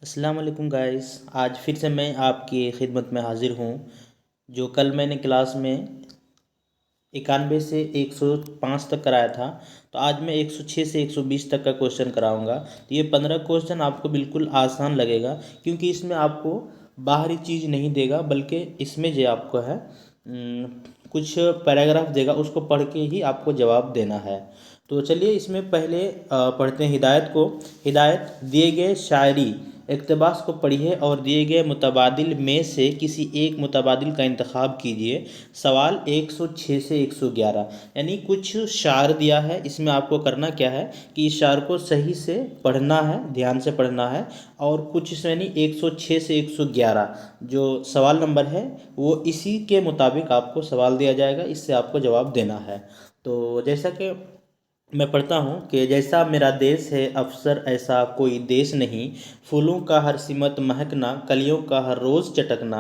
अस्सलाम वालेकुम गाइस। आज फिर से मैं आपकी खिदमत में हाज़िर हूँ। जो कल मैंने क्लास में 91 से 105 तक कराया था, तो आज मैं 106 से 120 तक का क्वेश्चन कराऊंगा। तो ये 15 क्वेश्चन आपको बिल्कुल आसान लगेगा, क्योंकि इसमें आपको बाहरी चीज़ नहीं देगा, बल्कि इसमें जो आपको है कुछ पैराग्राफ देगा, उसको पढ़ के ही आपको जवाब देना है। तो चलिए इसमें पहले पढ़ते हैं हिदायत को। हिदायत: दिए गए शायरी इक़्तिबास को पढ़िए और दिए गए मुतबादिल में से किसी एक मुतबादिल का इंतखाब कीजिए। सवाल 106 से 111, यानी कुछ शार दिया है। इसमें आपको करना क्या है कि इस शार को सही से पढ़ना है, ध्यान से पढ़ना है। और कुछ इसमें यानी 106 से 111 जो सवाल नंबर है, वो इसी के मुताबिक आपको सवाल दिया जाएगा, इससे आपको जवाब देना है। तो जैसा कि मैं पढ़ता हूँ कि जैसा मेरा देश है अफसर ऐसा कोई देश नहीं। फूलों का हर सिमत महकना, कलियों का हर रोज़ चटकना,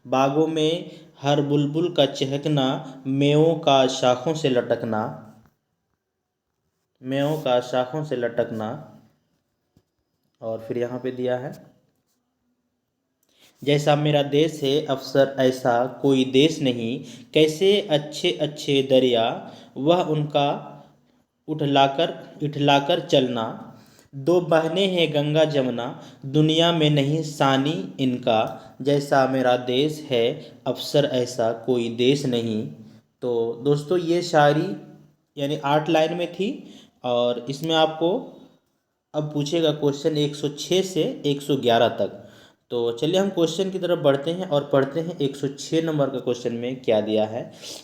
बागों में हर बुलबुल का चहकना, मेवों का शाखों से लटकना, मेवों का शाखों से लटकना। और फिर यहाँ पे दिया है, जैसा मेरा देश है अफसर ऐसा कोई देश नहीं। कैसे अच्छे अच्छे दरिया वह उनका उठलाकर इठलाकर चलना। दो बहनें हैं गंगा जमुना, दुनिया में नहीं सानी इनका। जैसा मेरा देश है अफसर ऐसा कोई देश नहीं। तो दोस्तों ये शायरी यानी 8 लाइन में थी, और इसमें आपको अब पूछेगा क्वेश्चन 106 से 111 तक। तो चलिए हम क्वेश्चन की तरफ बढ़ते हैं और पढ़ते हैं 106 नंबर का क्वेश्चन में क्या दिया है।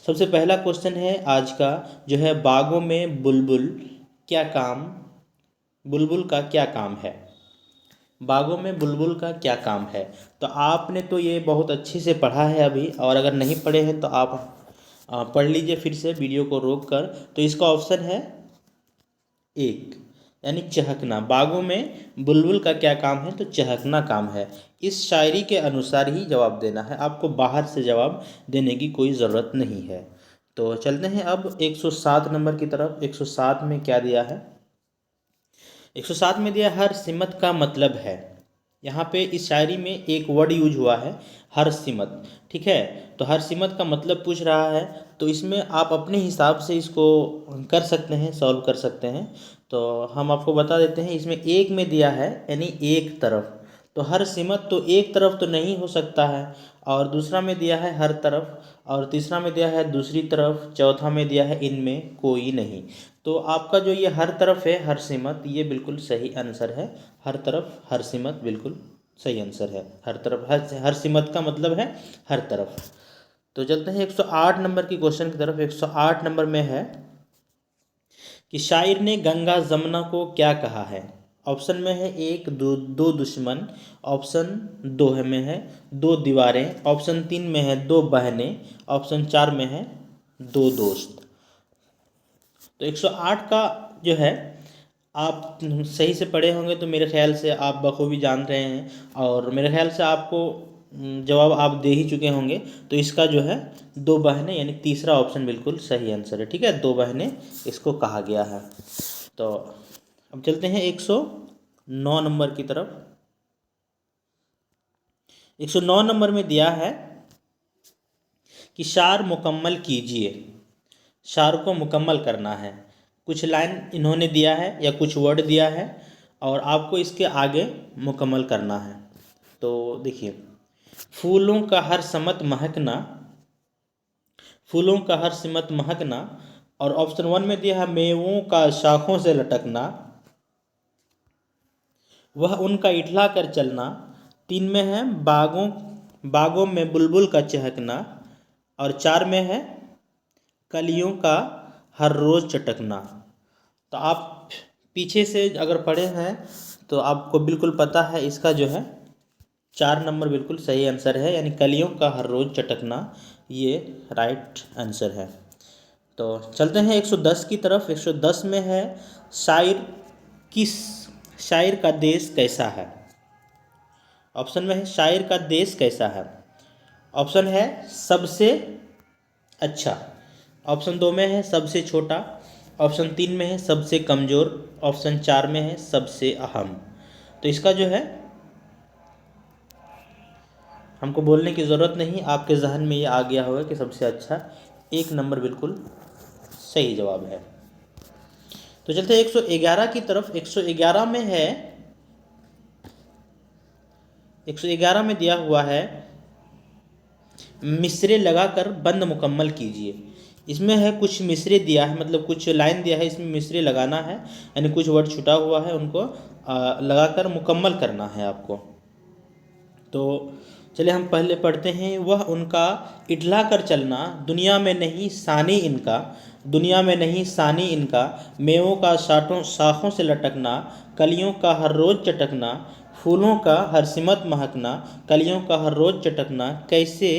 सबसे पहला क्वेश्चन है आज का, जो है बागों में बुलबुल क्या काम, बुलबुल का क्या काम है। बागों में बुलबुल का क्या काम है। तो आपने तो ये बहुत अच्छे से पढ़ा है अभी, और अगर नहीं पढ़े हैं तो आप पढ़ लीजिए फिर से वीडियो को रोक कर। तो इसका ऑप्शन है एक, यानी चहकना। बागों में बुलबुल का क्या काम है, तो चहकना काम है। इस शायरी के अनुसार ही जवाब देना है, आपको बाहर से जवाब देने की कोई ज़रूरत नहीं है। तो चलते हैं अब 107 नंबर की तरफ। 107 में क्या दिया है। 107 में दिया हर सिमत का मतलब है। यहाँ पे इस शायरी में एक वर्ड यूज हुआ है, हर सिमत। ठीक है, तो हर सिमत का मतलब पूछ रहा है, तो इसमें आप अपने हिसाब से इसको कर सकते हैं, सॉल्व कर सकते हैं। तो हम आपको बता देते हैं, इसमें एक में दिया है यानी एक तरफ, तो हर सिमत तो एक तरफ तो नहीं हो सकता है। और दूसरा में दिया है हर तरफ, और तीसरा में दिया है दूसरी तरफ, चौथा में दिया है इनमें कोई नहीं। तो आपका जो ये हर तरफ है, हर सिमत, ये बिल्कुल सही आंसर है। हर तरफ हर सिमत बिल्कुल सही आंसर है। हर तरफ हर सिमत का मतलब है हर तरफ। तो चलते हैं 108 नंबर की क्वेश्चन की तरफ। 108 नंबर में है कि शायर ने गंगा जमुना को क्या कहा है। ऑप्शन में है एक, दो दुश्मन। ऑप्शन दो है में है दो दीवारें। ऑप्शन तीन में है दो बहनें। ऑप्शन चार में है दो दोस्त। तो 108 का जो है, आप सही से पढ़े होंगे तो मेरे ख्याल से आप बखूबी जान रहे हैं, और मेरे ख्याल से आपको जवाब आप दे ही चुके होंगे। तो इसका जो है दो बहनें, यानी तीसरा ऑप्शन बिल्कुल सही आंसर है। ठीक है, दो बहनें इसको कहा गया है। तो अब चलते हैं 109 नंबर की तरफ। 109 नंबर में दिया है कि शार मुकम्मल कीजिए। शार को मुकम्मल करना है। कुछ लाइन इन्होंने दिया है या कुछ वर्ड दिया है, और आपको इसके आगे मुकम्मल करना है। तो देखिए, फूलों का हर समत महकना, फूलों का हर सिमत महकना। और ऑप्शन वन में दिया है मेवों का शाखों से लटकना, वह उनका इठला कर चलना। तीन में है बागों बागों में बुलबुल का चहकना। और चार में है कलियों का हर रोज़ चटकना। तो आप पीछे से अगर पढ़े हैं तो आपको बिल्कुल पता है, इसका जो है 4 नंबर बिल्कुल सही आंसर है, यानी कलियों का हर रोज़ चटकना, ये राइट आंसर है। तो चलते हैं 110 की तरफ। 110 में है शायर किस शायर का देश कैसा है। ऑप्शन में है शायर का देश कैसा है। ऑप्शन है सबसे अच्छा। ऑप्शन दो में है सबसे छोटा। ऑप्शन तीन में है सबसे कमज़ोर। ऑप्शन चार में है सबसे अहम। तो इसका जो है हमको बोलने की ज़रूरत नहीं, आपके जहन में ये आ गया होगा कि सबसे अच्छा 1 नंबर बिल्कुल सही जवाब है। तो चलते हैं 111 की तरफ। 111 में है, 111 में दिया हुआ है मिसरे लगाकर बंद मुकम्मल कीजिए। इसमें है कुछ मिसरे दिया है, मतलब कुछ लाइन दिया है, इसमें मिसरे लगाना है, यानी कुछ वर्ड छुटा हुआ है, उनको लगाकर मुकम्मल करना है आपको। तो चलिए हम पहले पढ़ते हैं। वह उनका इठला कर चलना, दुनिया में नहीं सानी इनका, दुनिया में नहीं सानी इनका, मेवों का शाखों से लटकना, कलियों का हर रोज़ चटकना, फूलों का हर सिमत महकना, कलियों का हर रोज़ चटकना, कैसे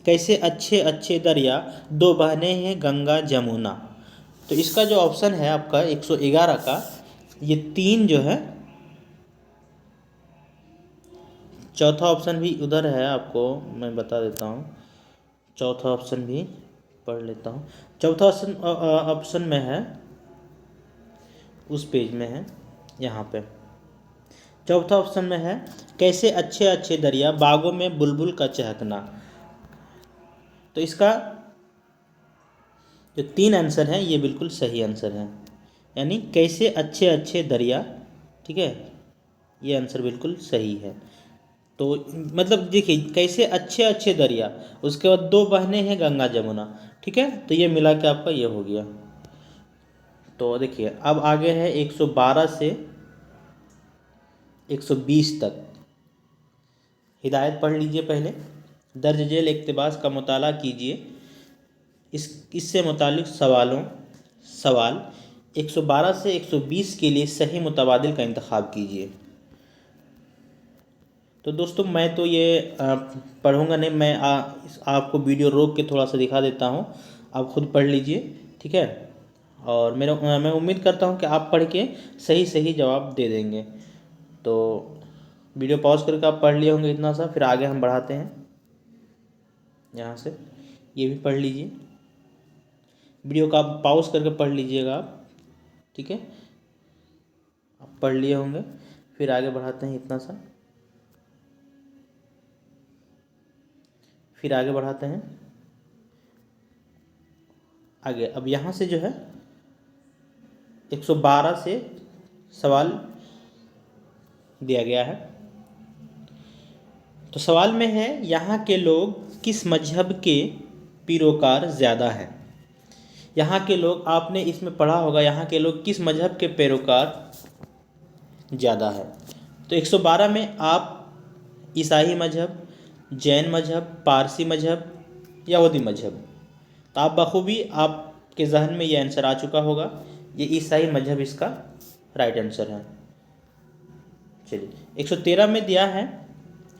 कैसे अच्छे अच्छे दरिया, दो बहने हैं गंगा जमुना। तो इसका जो ऑप्शन है आपका 111 का, ये 3 जो है, चौथा ऑप्शन भी उधर है, आपको मैं बता देता हूँ। चौथा ऑप्शन भी पढ़ लेता हूँ। चौथा ऑप्शन में है, उस पेज में है, यहाँ पे चौथा ऑप्शन में है कैसे अच्छे अच्छे दरिया, बागों में बुलबुल का चहकना। तो इसका जो 3 आंसर हैं ये बिल्कुल सही आंसर हैं, यानी कैसे अच्छे अच्छे दरिया, ठीक है, ये आंसर बिल्कुल सही है। तो मतलब देखिए, कैसे अच्छे अच्छे दरिया, उसके बाद 2 बहनें हैं गंगा जमुना, ठीक है, तो ये मिला के आपका ये हो गया। तो देखिए अब आगे है 112 से 120 तक। हिदायत पढ़ लीजिए पहले। दर्ज झेल इक़्तिबास का मुताला कीजिए, इससे मुतालिक सवाल 112 से 120 के लिए सही मुतबादिल का इंतखाब कीजिए। तो दोस्तों मैं तो ये पढ़ूंगा नहीं, मैं आपको वीडियो रोक के थोड़ा सा दिखा देता हूँ, आप खुद पढ़ लीजिए, ठीक है। और मैं उम्मीद करता हूँ कि आप पढ़ के सही सही जवाब दे देंगे। तो वीडियो पॉज करके आप पढ़ लिए होंगे इतना सा, फिर आगे हम बढ़ाते हैं। यहाँ से ये भी पढ़ लीजिए, वीडियो का आप पॉज करके पढ़ लीजिएगा आप, ठीक है। आप पढ़ लिए होंगे, फिर आगे बढ़ाते हैं इतना सा, फिर आगे बढ़ाते हैं आगे। अब यहाँ से जो है 112 से सवाल दिया गया है। तो सवाल में है यहाँ के लोग किस मजहब के पैरोकार ज़्यादा हैं। यहाँ के लोग, आपने इसमें पढ़ा होगा, यहाँ के लोग किस मजहब के पैरोकार ज़्यादा है। तो 112 में आप ईसाई मजहब, जैन मजहब, पारसी मजहब, यहूदी मजहब, तो आप बखूबी आपके जहन में ये आंसर आ चुका होगा, ये ईसाई मजहब इसका राइट आंसर है। चलिए 113 में दिया है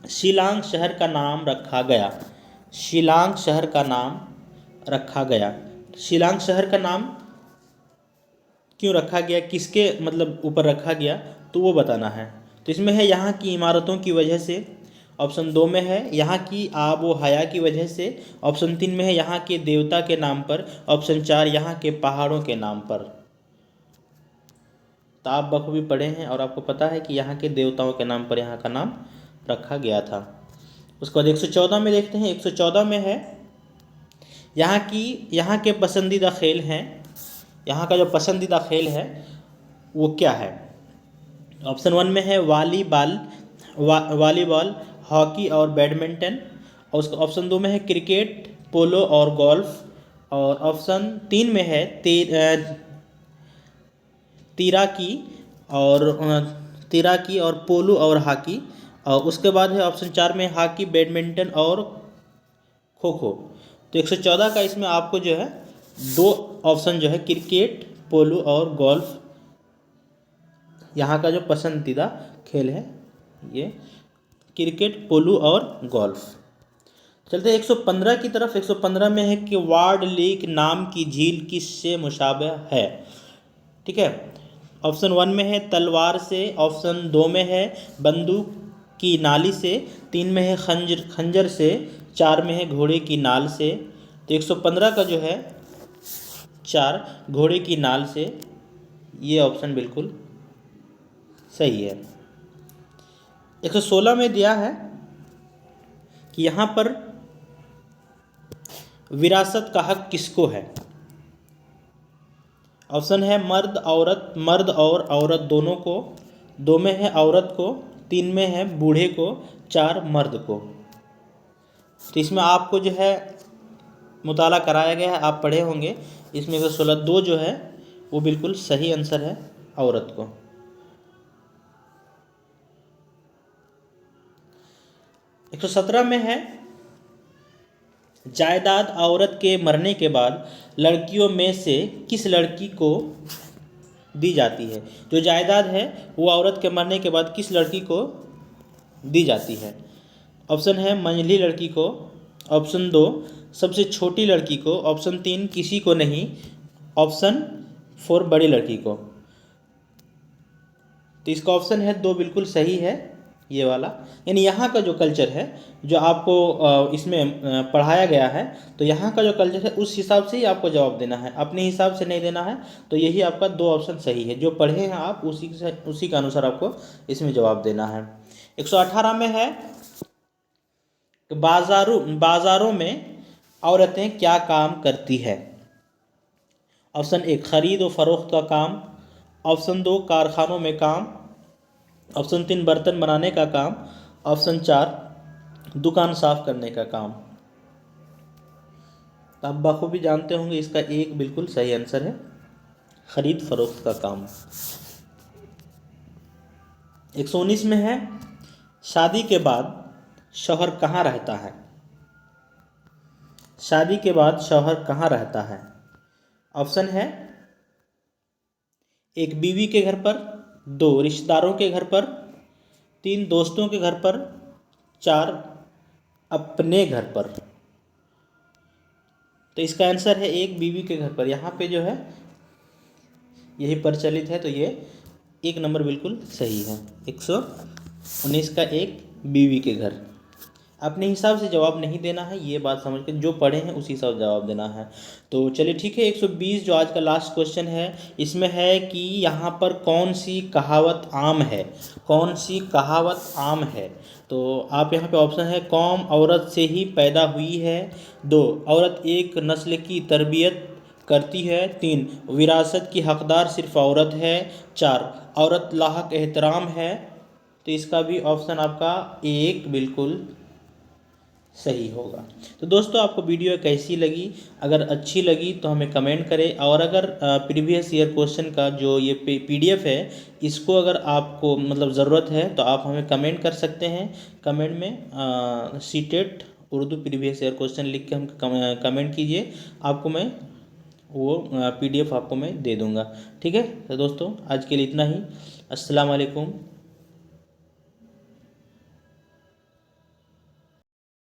शिलांग शहर का नाम रखा गया। शिलांग शहर का नाम रखा गया। शिलांग शहर का नाम क्यों रखा गया, किसके मतलब ऊपर रखा गया, तो वो बताना है। तो इसमें है यहाँ की इमारतों की वजह से, ऑप्शन 2 में है यहाँ की आब व हया की वजह से, ऑप्शन 3 में है यहाँ के देवता के नाम पर, ऑप्शन 4 यहाँ के पहाड़ों के नाम पर। तो आप बखूबी पढ़े हैं और आपको पता है कि यहाँ के देवताओं के नाम पर यहाँ का नाम रखा गया था। उसके बाद 114 में देखते हैं। 114 में है यहाँ के पसंदीदा खेल हैं। यहाँ का जो पसंदीदा खेल है वो क्या है। ऑप्शन 1 में है वॉलीबॉल, हॉकी और बैडमिंटन, और उसका ऑप्शन 2 में है क्रिकेट, पोलो और गोल्फ, और ऑप्शन 3 में है तैराकी और पोलो और हॉकी, और उसके बाद है ऑप्शन 4 में हॉकी, बैडमिंटन और खो खो। तो 114 का इसमें आपको जो है 2 ऑप्शन जो है क्रिकेट, पोलो और गोल्फ, यहाँ का जो पसंदीदा खेल है ये क्रिकेट, पोलो और गोल्फ। चलते 115 की तरफ। 115 में है कि वार्ड लेक नाम की झील किससे मुशाबह है, ठीक है। ऑप्शन 1 में है तलवार से, ऑप्शन 2 में है बंदूक की नाली से, 3 में है खंजर से, 4 में है घोड़े की नाल से। तो 115 का जो है 4 घोड़े की नाल से, ये ऑप्शन बिल्कुल सही है। 116 में दिया है कि यहाँ पर विरासत का हक किसको है। ऑप्शन है मर्द औरत, मर्द और औरत दोनों को, 2 में है औरत को, 3 में है बूढ़े को, 4 मर्द को। तो इसमें आपको जो है मुताला कराया गया है, आप पढ़े होंगे। इसमें 116 2 जो है वो बिल्कुल सही आंसर है औरत को। 117 में है जायदाद औरत के मरने के बाद लड़कियों में से किस लड़की को दी जाती है। जो जायदाद है वो औरत के मरने के बाद किस लड़की को दी जाती है। ऑप्शन है मंझली लड़की को, ऑप्शन 2 सबसे छोटी लड़की को, ऑप्शन 3 किसी को नहीं, ऑप्शन 4 बड़ी लड़की को। तो इसका ऑप्शन है 2 बिल्कुल सही है ये वाला। यानी यहाँ का जो कल्चर है जो आपको इसमें पढ़ाया गया है, तो यहाँ का जो कल्चर है उस हिसाब से ही आपको जवाब देना है, अपने हिसाब से नहीं देना है। तो यही आपका 2 ऑप्शन सही है, जो पढ़े हैं आप उसी के अनुसार आपको इसमें जवाब देना है। 118 में है कि बाज़ारों में औरतें क्या काम करती है। ऑप्शन 1 खरीद और फरोख्त का काम, ऑप्शन 2 कारखानों में काम, ऑप्शन 3 बर्तन बनाने का काम, ऑप्शन 4 दुकान साफ करने का काम। तो आप बखूबी जानते होंगे इसका एक बिल्कुल सही आंसर है खरीद फरोख्त का काम। 119 में है शादी के बाद शौहर कहाँ रहता है। शादी के बाद शौहर कहाँ रहता है। ऑप्शन है 1 बीवी के घर पर, 2 रिश्तेदारों के घर पर, 3 दोस्तों के घर पर, 4 अपने घर पर। तो इसका आंसर है 1 बीवी के घर पर। यहाँ पे जो है यही प्रचलित है, तो ये 1 नंबर बिल्कुल सही है। 119 का 1 बीवी के घर। अपने हिसाब से जवाब नहीं देना है, ये बात समझ के जो पढ़े हैं उसी हिसाब से जवाब देना है। तो चलिए ठीक है। 120 जो आज का लास्ट क्वेश्चन है, इसमें है कि यहाँ पर कौन सी कहावत आम है। कौन सी कहावत आम है। तो आप यहाँ पे ऑप्शन है कौम औरत से ही पैदा हुई है, 2 औरत एक नस्ल की तरबियत करती है, 3 विरासत की हकदार सिर्फ औरत है, 4 औरत लाहक एहतराम है। तो इसका भी ऑप्शन आपका 1 बिल्कुल सही होगा। तो दोस्तों आपको वीडियो कैसी लगी, अगर अच्छी लगी तो हमें कमेंट करें, और अगर प्रीवियस ईयर क्वेश्चन का जो ये PDF है इसको अगर आपको मतलब ज़रूरत है तो आप हमें कमेंट कर सकते हैं। कमेंट में CTET Urdu previous year question लिख के हम कमेंट कीजिए, आपको मैं वो PDF आपको मैं दे दूँगा। ठीक है। तो दोस्तों आज के लिए इतना ही। अस्सलाम वालेकुम।